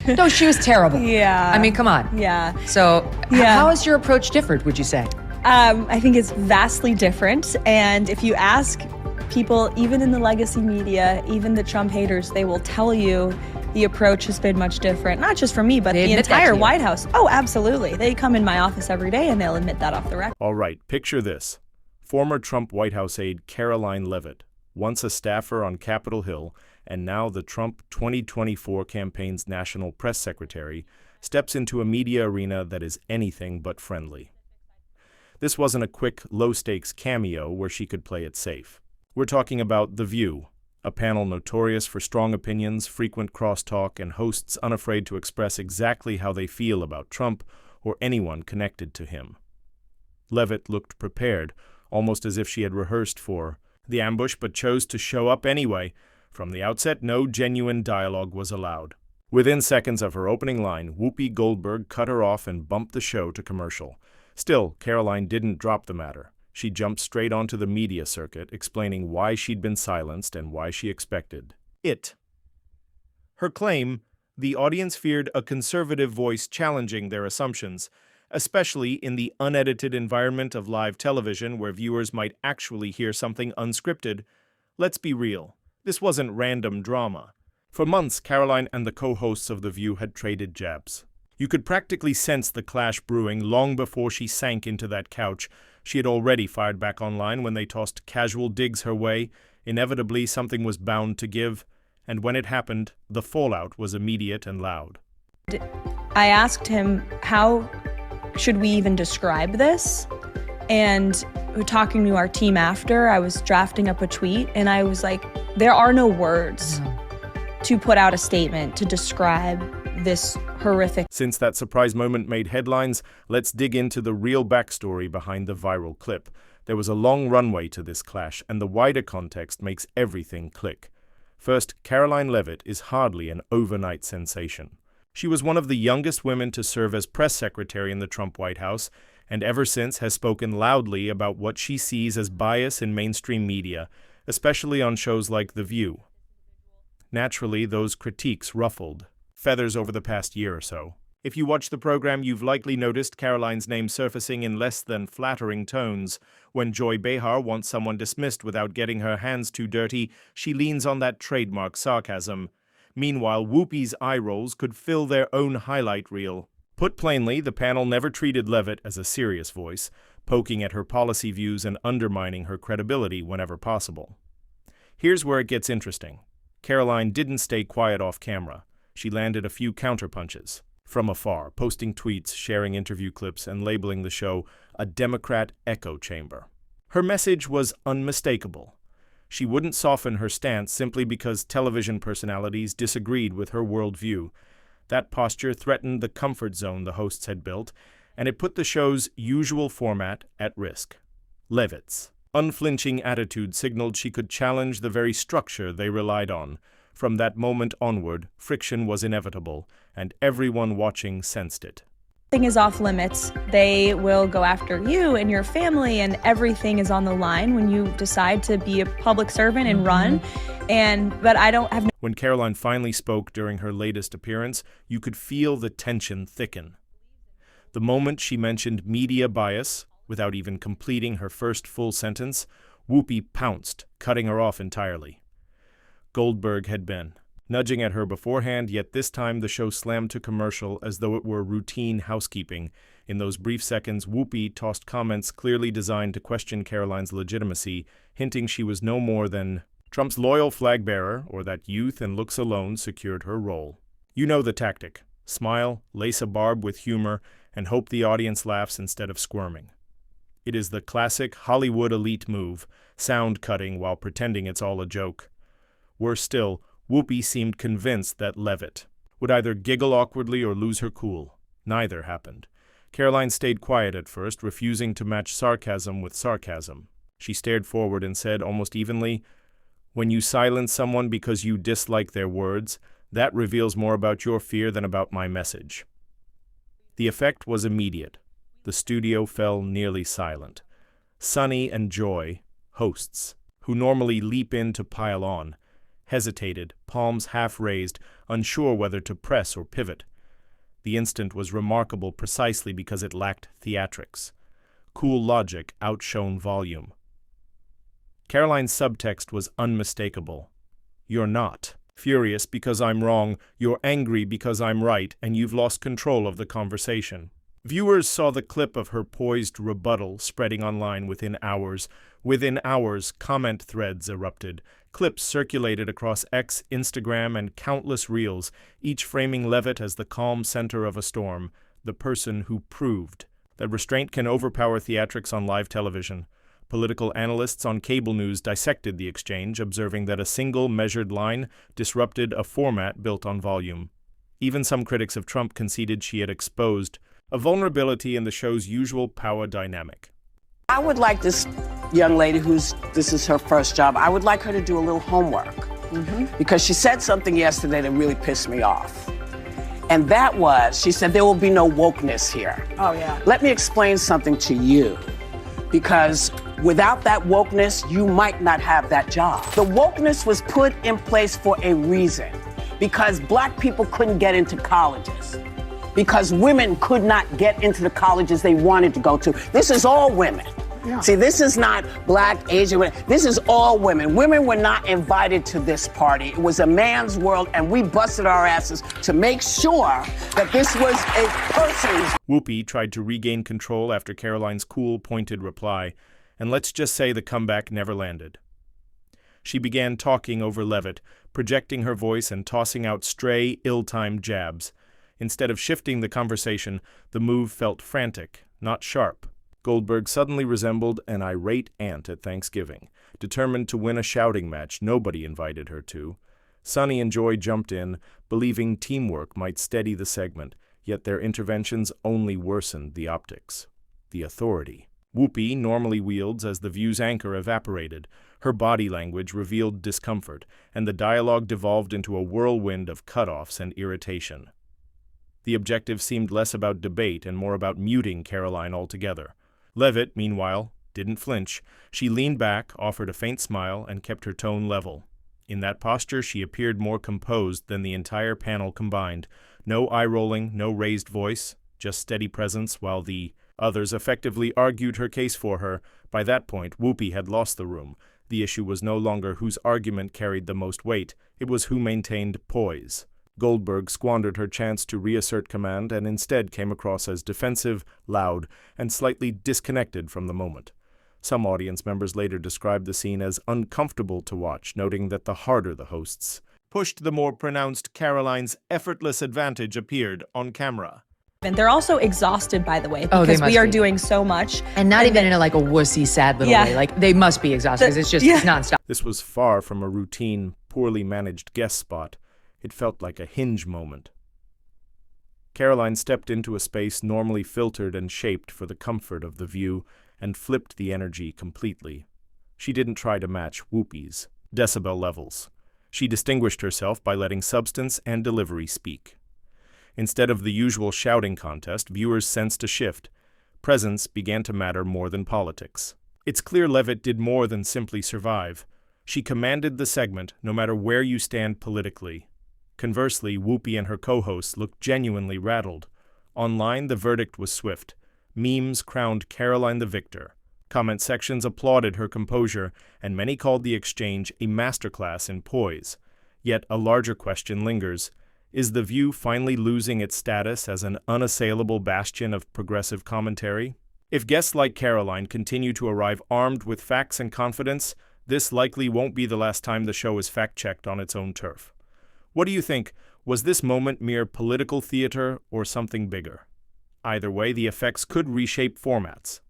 No, she was terrible. Yeah. I mean, come on. Yeah. So Yeah. how is your approach different, would you say? I think it's vastly different. And if you ask people, even in the legacy media, even the Trump haters, they will tell you the approach has been much different. Not just for me, but They the admit that entire to you. White House. Oh, absolutely. They come in my office every day and they'll admit that off the record. All right, picture this. Former Trump White House aide Karoline Leavitt, once a staffer on Capitol Hill and now the Trump 2024 campaign's national press secretary, steps into a media arena that is anything but friendly. This wasn't a quick, low-stakes cameo where she could play it safe. We're talking about The View, a panel notorious for strong opinions, frequent crosstalk, and hosts unafraid to express exactly how they feel about Trump or anyone connected to him. Leavitt looked prepared, almost as if she had rehearsed for the ambush but chose to show up anyway. From the outset, no genuine dialogue was allowed. Within seconds of her opening line, Whoopi Goldberg cut her off and bumped the show to commercial. Still, Karoline didn't drop the matter. She jumped straight onto the media circuit, explaining why she'd been silenced and why she expected it. Her claim, the audience feared a conservative voice challenging their assumptions, especially in the unedited environment of live television where viewers might actually hear something unscripted. Let's be real. This wasn't random drama. For months, Karoline and the co-hosts of The View had traded jabs. You could practically sense the clash brewing long before she sank into that couch. She had already fired back online when they tossed casual digs her way. Inevitably, something was bound to give, and when it happened, the fallout was immediate and loud. I asked him, how should we even describe this? And talking to our team after, I was drafting up a tweet, and I was like, there are no words to put out a statement to describe this horrific. Since that surprise moment made headlines, let's dig into the real backstory behind the viral clip. There was a long runway to this clash, and the wider context makes everything click. First, Karoline Leavitt is hardly an overnight sensation. She was one of the youngest women to serve as press secretary in the Trump White House, and ever since has spoken loudly about what she sees as bias in mainstream media, especially on shows like The View. Naturally, those critiques ruffled feathers over the past year or so. If you watch the program, you've likely noticed Karoline's name surfacing in less than flattering tones. When Joy Behar wants someone dismissed without getting her hands too dirty, she leans on that trademark sarcasm. Meanwhile, Whoopi's eye rolls could fill their own highlight reel. Put plainly, the panel never treated Leavitt as a serious voice, poking at her policy views and undermining her credibility whenever possible. Here's where it gets interesting. Karoline didn't stay quiet off camera. She landed a few counterpunches from afar, posting tweets, sharing interview clips, and labeling the show a Democrat echo chamber. Her message was unmistakable. She wouldn't soften her stance simply because television personalities disagreed with her worldview. That posture threatened the comfort zone the hosts had built, and it put the show's usual format at risk. Leavitt's unflinching attitude signaled she could challenge the very structure they relied on. From that moment onward, friction was inevitable, and everyone watching sensed it. Everything is off limits. They will go after you and your family, and everything is on the line when you decide to be a public servant and run. But I don't have. When Karoline finally spoke during her latest appearance, you could feel the tension thicken. The moment she mentioned media bias, without even completing her first full sentence, Whoopi pounced, cutting her off entirely. Goldberg had been nudging at her beforehand, yet this time the show slammed to commercial as though it were routine housekeeping. In those brief seconds, Whoopi tossed comments clearly designed to question Karoline's legitimacy, hinting she was no more than Trump's loyal flag bearer, or that youth and looks alone secured her role. You know the tactic. Smile, lace a barb with humor, and hope the audience laughs instead of squirming. It is the classic Hollywood elite move, sound cutting while pretending it's all a joke. Worse still, Whoopi seemed convinced that Leavitt would either giggle awkwardly or lose her cool. Neither happened. Karoline stayed quiet at first, refusing to match sarcasm with sarcasm. She stared forward and said almost evenly, "When you silence someone because you dislike their words, that reveals more about your fear than about my message." The effect was immediate. The studio fell nearly silent. Sunny and Joy, hosts, who normally leap in to pile on, hesitated, palms half raised, unsure whether to press or pivot. The instant was remarkable precisely because it lacked theatrics. Cool logic outshone volume. Karoline's subtext was unmistakable. You're not. Furious because I'm wrong, you're angry because I'm right, and you've lost control of the conversation. Viewers saw the clip of her poised rebuttal spreading online within hours. Within hours, comment threads erupted. Clips circulated across X, Instagram, and countless reels, each framing Leavitt as the calm center of a storm, the person who proved that restraint can overpower theatrics on live television. Political analysts on cable news dissected the exchange, observing that a single measured line disrupted a format built on volume. Even some critics of Trump conceded she had exposed a vulnerability in the show's usual power dynamic. I would like this young lady this is her first job, I would like her to do a little homework. Because she said something yesterday that really pissed me off. And that was, she said, there will be no wokeness here. Oh, yeah. Let me explain something to you. Because without that wokeness, you might not have that job. The wokeness was put in place for a reason. Because black people couldn't get into colleges. Because women could not get into the colleges they wanted to go to. This is all women. Yeah. See, this is not black, Asian women. This is all women. Women were not invited to this party. It was a man's world, and we busted our asses to make sure that this was a person's. Whoopi tried to regain control after Karoline's cool, pointed reply, and let's just say the comeback never landed. She began talking over Leavitt, projecting her voice and tossing out stray, ill-timed jabs. Instead of shifting the conversation, the move felt frantic, not sharp. Goldberg suddenly resembled an irate aunt at Thanksgiving, determined to win a shouting match nobody invited her to. Sonny and Joy jumped in, believing teamwork might steady the segment, yet their interventions only worsened the optics. The authority. Whoopi normally wields as the view's anchor evaporated. Her body language revealed discomfort, and the dialogue devolved into a whirlwind of cutoffs and irritation. The objective seemed less about debate and more about muting Karoline altogether. Leavitt, meanwhile, didn't flinch. She leaned back, offered a faint smile, and kept her tone level. In that posture, she appeared more composed than the entire panel combined. No eye-rolling, no raised voice, just steady presence, while the others effectively argued her case for her. By that point, Whoopi had lost the room. The issue was no longer whose argument carried the most weight. It was who maintained poise. Goldberg squandered her chance to reassert command and instead came across as defensive, loud, and slightly disconnected from the moment. Some audience members later described the scene as uncomfortable to watch, noting that the harder the hosts pushed, the more pronounced Karoline's effortless advantage appeared on camera. And they're also exhausted, by the way, Oh, they because must we are be. doing so much. And not even in a wussy, sad little Yeah. way. Like, they must be exhausted because it's just nonstop. This was far from a routine, poorly managed guest spot. It felt like a hinge moment. Karoline stepped into a space normally filtered and shaped for the comfort of the view and flipped the energy completely. She didn't try to match Whoopi's decibel levels. She distinguished herself by letting substance and delivery speak. Instead of the usual shouting contest, viewers sensed a shift. Presence began to matter more than politics. It's clear Leavitt did more than simply survive. She commanded the segment, no matter where you stand politically. Conversely, Whoopi and her co-hosts looked genuinely rattled. Online, the verdict was swift. Memes crowned Karoline the victor. Comment sections applauded her composure, and many called the exchange a masterclass in poise. Yet a larger question lingers. Is The View finally losing its status as an unassailable bastion of progressive commentary? If guests like Karoline continue to arrive armed with facts and confidence, this likely won't be the last time the show is fact-checked on its own turf. What do you think? Was this moment mere political theater or something bigger? Either way, the effects could reshape formats.